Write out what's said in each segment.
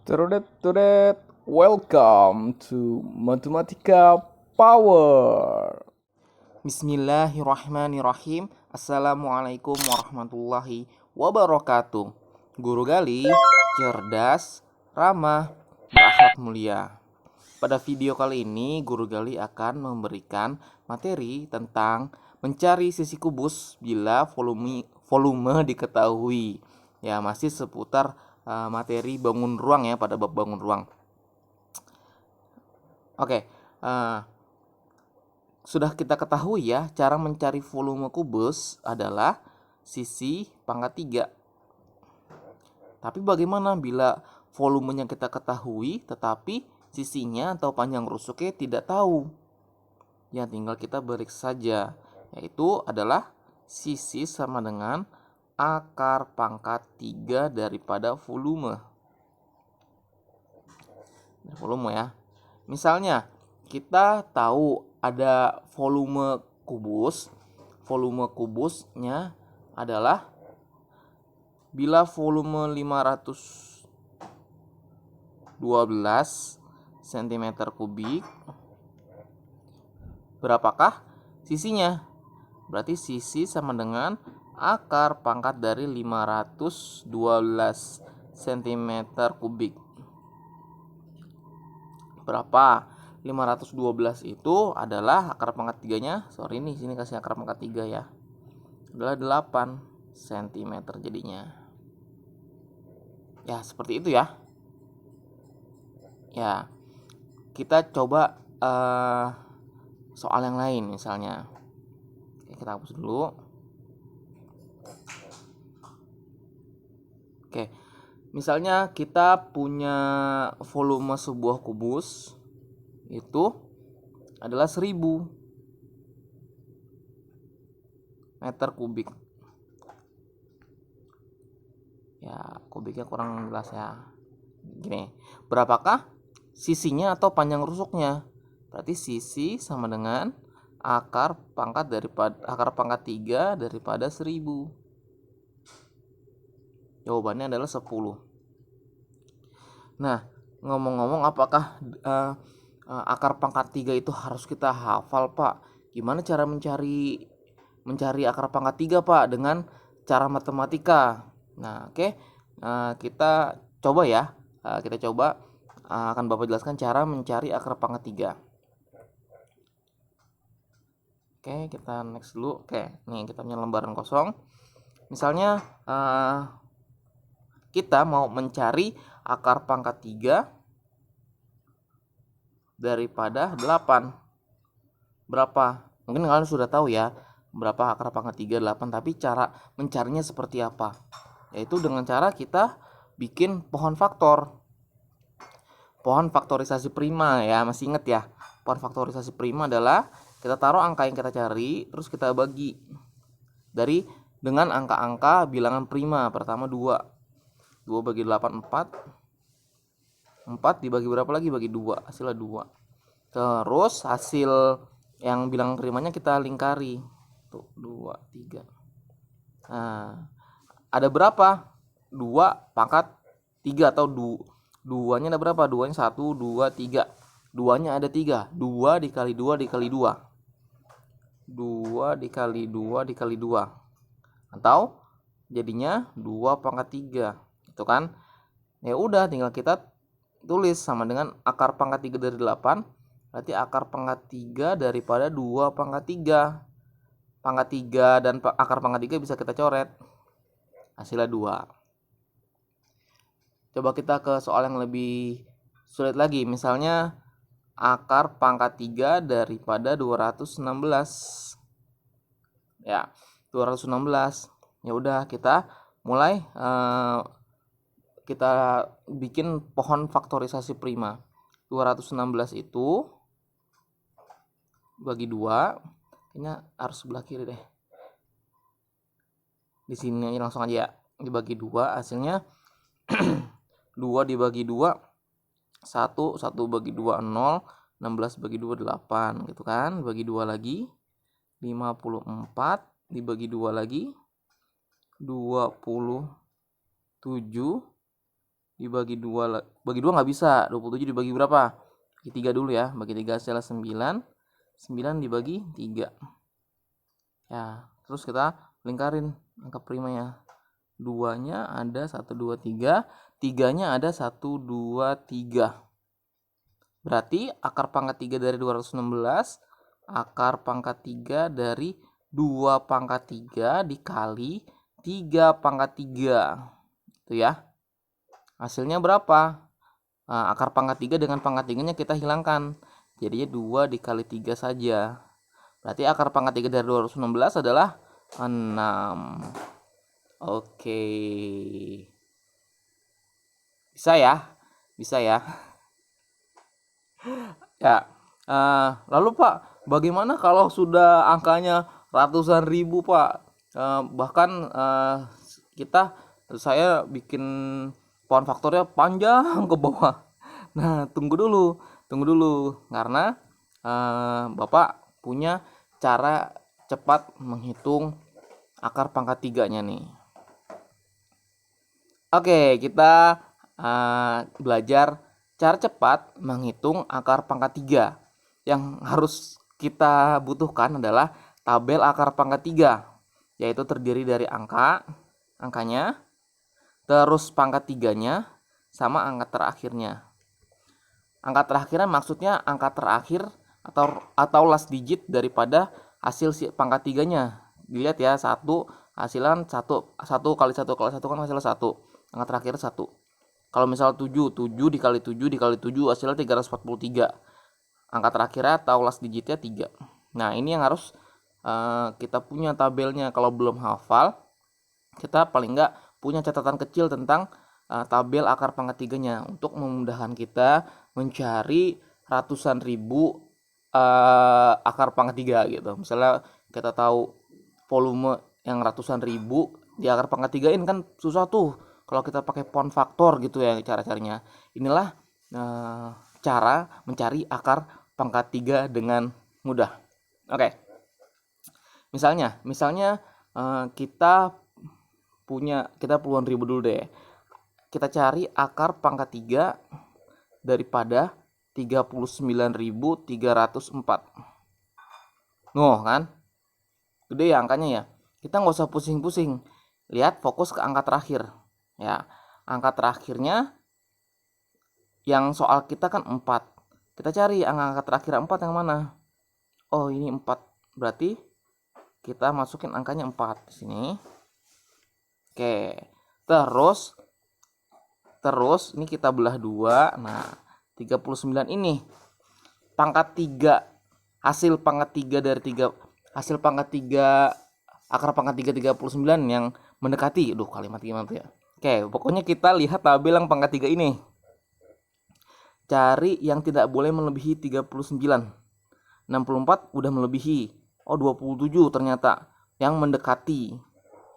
Tudet, welcome to Matematika Power. Bismillahirrahmanirrahim. Assalamualaikum warahmatullahi wabarakatuh. Guru Gali, cerdas, ramah, berakhlak mulia. Pada video kali ini, Guru Gali akan memberikan materi tentang mencari sisi kubus bila volume diketahui. Ya, masih seputar materi bangun ruang ya, pada bab bangun ruang. Oke, sudah kita ketahui ya, cara mencari volume kubus adalah sisi pangkat 3. Tapi bagaimana bila volumenya kita ketahui tetapi sisinya atau panjang rusuknya tidak tahu? Ya, tinggal kita balik saja, yaitu adalah sisi sama dengan akar pangkat 3 daripada volume. Volume ya. Misalnya, kita tahu ada volume kubus. Volume kubusnya adalah bila volume 512 cm kubik, berapakah sisinya? Berarti sisi sama dengan akar pangkat dari 512 cm kubik. Berapa? 512 itu adalah akar pangkat 3-nya. Sorry nih, sini kasih akar pangkat 3 ya. Adalah 8 cm jadinya. Ya, seperti itu ya. Ya. Kita coba soal yang lain misalnya. Oke, kita hapus dulu. Oke. Misalnya kita punya volume sebuah kubus itu adalah 1000 meter kubik. Ya, kubiknya kurang jelas ya. Gini, berapakah sisinya atau panjang rusuknya? Berarti sisi sama dengan akar pangkat 3 daripada 1000. Jawabannya adalah 10. Nah, ngomong-ngomong, apakah akar pangkat 3 itu harus kita hafal, Pak? Gimana cara mencari akar pangkat 3, Pak, dengan cara matematika? Nah, oke. Kita coba ya. Akan Bapak jelaskan cara mencari akar pangkat 3. Oke, kita next dulu. Oke, nih kita punya lembaran kosong. Misalnya kita mau mencari akar pangkat 3 daripada 8. Berapa? Mungkin kalian sudah tahu ya berapa akar pangkat 3, 8, tapi cara mencarinya seperti apa? Yaitu dengan cara kita bikin pohon faktor. Pohon faktorisasi prima ya, masih ingat ya? Pohon faktorisasi prima adalah kita taruh angka yang kita cari, terus kita bagi dengan angka-angka bilangan prima. Pertama 2 bagi 8, 4 dibagi berapa lagi? Bagi 2, hasilnya 2. Terus hasil yang bilangan primanya kita lingkari. Tuh, 2, 3. Nah, ada berapa? 2 pangkat 3 atau 2-nya ada berapa? 2-nya 1, 2, 3. 2-nya ada 3. 2 dikali 2 dikali 2. 2 dikali 2 dikali 2. Atau jadinya 2 pangkat 3. Itu kan? Ya udah, tinggal kita tulis sama dengan akar pangkat 3 dari 8. Berarti akar pangkat 3 daripada 2 pangkat 3. Pangkat 3 dan akar pangkat 3 bisa kita coret. Hasilnya 2. Coba kita ke soal yang lebih sulit lagi. Misalnya akar pangkat 3 daripada 216. Ya, 216. Ya udah, kita mulai kita bikin pohon faktorisasi prima. 216 itu bagi 2, kayaknya harus sebelah kiri deh. Di sini langsung aja ya. Dibagi 2, hasilnya 2 dibagi 2 1, 1 bagi 2 0, 16 bagi 2 8 gitu kan. Bagi 2 lagi 54, dibagi 2 lagi 27, dibagi 2, bagi 2 nggak bisa. 27 dibagi berapa? Bagi 3 dulu ya. Bagi 3 hasilnya 9. 9 dibagi 3. Ya, terus kita lingkarin angka primanya. 2-nya ada 1, 2, 3. 3-nya ada 1, 2, 3. Berarti akar pangkat 3 dari 216, akar pangkat 3 dari 2 pangkat 3 dikali 3 pangkat 3. Itu ya. Hasilnya berapa? Nah, akar pangkat 3 dengan pangkat 3-nya kita hilangkan. Jadinya 2 dikali 3 saja. Berarti akar pangkat 3 dari 216 adalah 6. Oke. Bisa ya? Bisa ya? Ya. Lalu Pak, bagaimana kalau sudah angkanya ratusan ribu Pak? Bahkan saya bikin pohon faktornya panjang ke bawah. Nah, tunggu dulu, karena Bapak punya cara cepat menghitung akar pangkat 3-nya nih. Oke, kita belajar cara cepat menghitung akar pangkat 3. Yang harus kita butuhkan adalah tabel akar pangkat 3, yaitu terdiri dari angkanya, terus pangkat 3-nya, sama angka terakhirnya. Angka terakhirnya maksudnya angka terakhir atau last digit daripada hasil pangkat 3-nya. Dilihat ya, 1 hasilan 1 kali 1 kali 1 kan hasilnya 1. Angka terakhir 1. Kalau misal 7 dikali 7 dikali 7 hasilnya 343. Angka terakhirnya atau last digitnya 3. Nah, ini yang harus kita punya tabelnya. Kalau belum hafal, kita paling enggak punya catatan kecil tentang tabel akar pangkat 3-nya untuk memudahkan kita mencari ratusan ribu akar pangkat 3 gitu. Misalnya kita tahu volume yang ratusan ribu di akar pangkat 3 ini kan susah tuh kalau kita pakai pohon faktor gitu ya cara-caranya. Inilah cara mencari akar pangkat 3 dengan mudah. Oke. Misalnya kita puluhan ribu dulu deh. Kita cari akar pangkat 3 daripada 39.304. Kan? Gede ya angkanya ya. Kita nggak usah pusing-pusing. Lihat fokus ke angka terakhir. Ya, angka terakhirnya yang soal kita kan 4. Kita cari angka terakhir 4 yang mana? Oh, ini 4. Berarti kita masukin angkanya 4 di sini. Oke. Terus ini kita belah 2. Nah, 39 ini pangkat 3, hasil pangkat 3 dari 3, hasil pangkat 3 akar pangkat 3 39 yang mendekati. Kalimat gimana tuh ya? Oke, pokoknya kita lihat tabel yang pangkat 3 ini. Cari yang tidak boleh melebihi 39. 64 udah melebihi. Oh, 27 ternyata yang mendekati.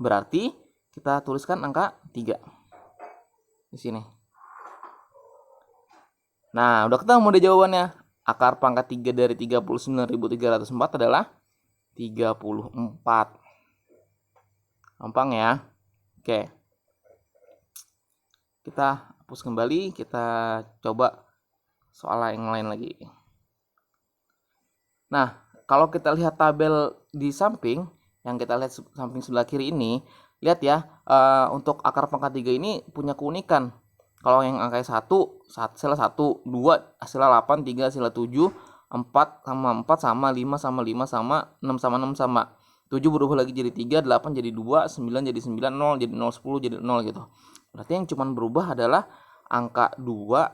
Berarti kita tuliskan angka 3 di sini. Nah, udah ketemu deh jawabannya. Akar pangkat 3 dari 39.304 adalah 34. Gampang ya. Oke. Kita hapus kembali, kita coba soal yang lain lagi. Nah, kalau kita lihat tabel di samping, yang kita lihat samping sebelah kiri ini, lihat ya, untuk akar pangkat 3 ini punya keunikan. Kalau yang angka 1, hasilnya 1, 2 hasilnya 8, 3 hasilnya 7, 4 sama 4 sama, 5 sama 5 sama, 6 sama 6 sama. 7 berubah lagi jadi 3, 8 jadi 2, 9 jadi 9, 0 jadi 0, 10 jadi 0 gitu. Berarti yang cuma berubah adalah angka 2.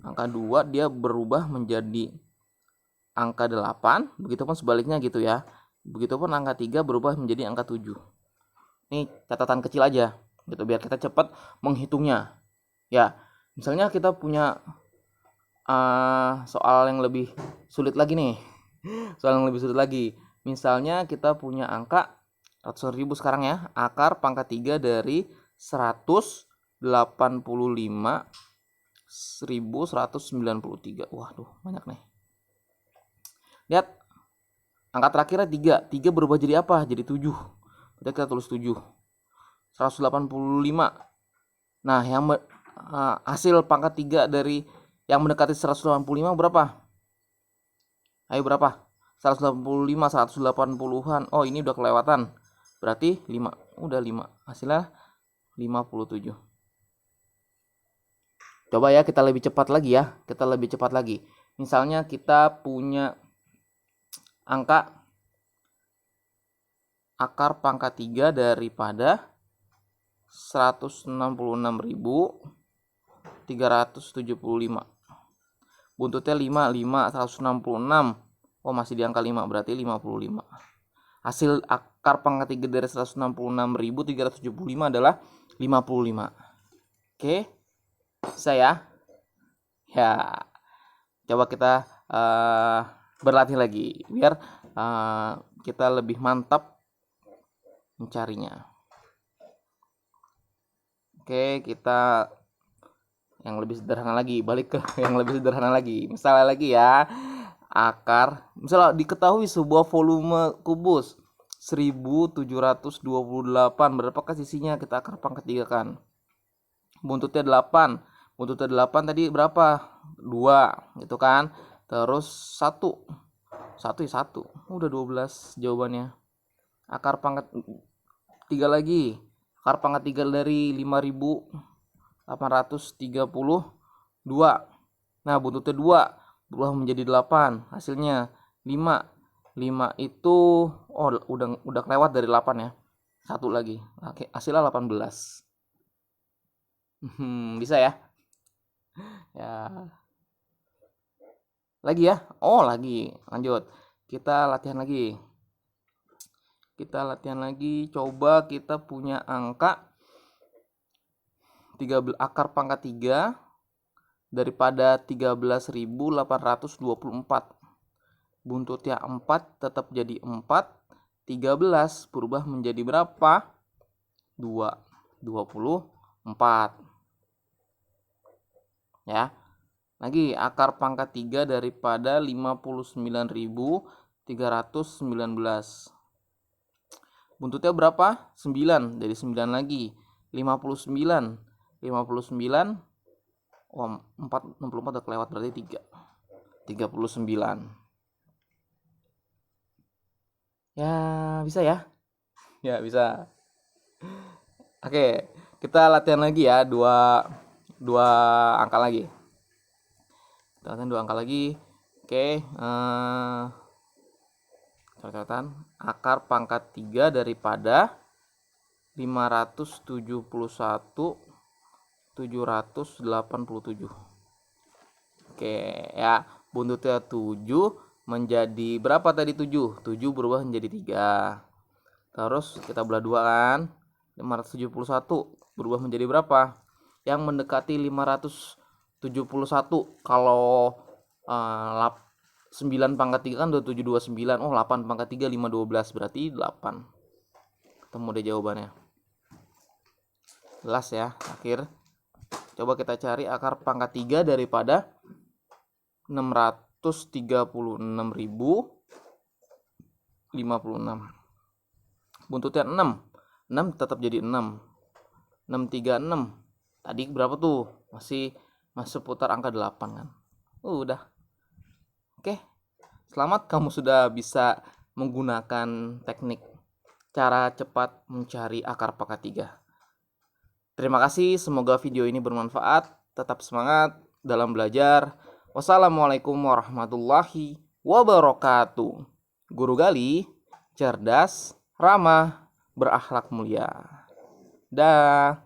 Angka 2 dia berubah menjadi angka 8, begitupun sebaliknya gitu ya. Begitupun angka 3 berubah menjadi angka 7. Ini catatan kecil aja gitu biar kita cepat menghitungnya. Ya, misalnya kita punya soal yang lebih sulit lagi nih. Soal yang lebih sulit lagi. Misalnya kita punya angka ratusan ribu sekarang ya, akar pangkat 3 dari 185.193. Waduh, banyak nih. Lihat, angka terakhirnya 3. 3 berubah jadi apa? Jadi 7. Kita tulis 7. 185 Nah, hasil pangkat 3 dari yang mendekati 185 berapa? Ayo berapa? 185, 180-an. Oh, ini udah kelewatan. Berarti 5. Udah 5. Hasilnya 57. Coba ya kita lebih cepat lagi ya. Kita lebih cepat lagi. Misalnya kita punya angka akar pangkat 3 daripada 166.375. Buntutnya 5, 166. Oh, masih di angka 5, berarti 55. Hasil akar pangkat 3 dari 166.375 adalah 55. Oke, saya ya coba kita berlatih lagi biar kita lebih mantap mencarinya. Oke, kita yang lebih sederhana lagi, balik ke yang lebih sederhana lagi. Misalnya lagi ya, misalnya diketahui sebuah volume kubus 1728, berapakah sisinya? Kita akar pangkat 3 kan. Buntutnya 8 tadi berapa? 2 gitu kan. Terus 1 ya 1. Udah 12 jawabannya. Akar pangkat 3 lagi. Akar pangkat 3 dari 5.832. Nah, buntutnya 2 berubah menjadi 8. Hasilnya 5. 5 itu udah kelewat dari 8 ya. 1 lagi. Oke, hasilnya 18. Bisa ya? Ya. Lagi ya? Oh, lagi. Lanjut. Kita latihan lagi. Coba kita punya angka 13 akar pangkat 3 daripada 13.824. Buntutnya 4 tetap jadi 4. 13 berubah menjadi berapa? 2. 24. Ya. Lagi akar pangkat 3 daripada 59.319. Buntutnya berapa? 9. Dari 9 lagi. 59. Oh, 64 udah kelewat, berarti 3. 39. Ya, bisa ya? Ya, bisa. Oke, kita latihan lagi ya, dua angka lagi. Kita latihan 2 angka lagi. Oke, catatan akar pangkat 3 daripada 571.787. Oke ya, buntutnya 7 menjadi berapa tadi? 7 berubah menjadi 3. Terus kita belah 2 kan. 571 berubah menjadi berapa? Yang mendekati 571. Kalau 9 pangkat 3 kan 2729. Oh, 8 pangkat 3 512, berarti 8. Ketemu deh jawabannya. Jelas ya, akhir. Coba kita cari akar pangkat 3 daripada 636.056. Buntutnya 6. 6 tetap jadi 6. 636. Tadi berapa tuh? Masih seputar angka 8 kan. Udah. Oke. Selamat, kamu sudah bisa menggunakan teknik cara cepat mencari akar pangkat 3. Terima kasih, semoga video ini bermanfaat. Tetap semangat dalam belajar. Wassalamualaikum warahmatullahi wabarakatuh. Guru Gali, cerdas, ramah, berakhlak mulia. Dah.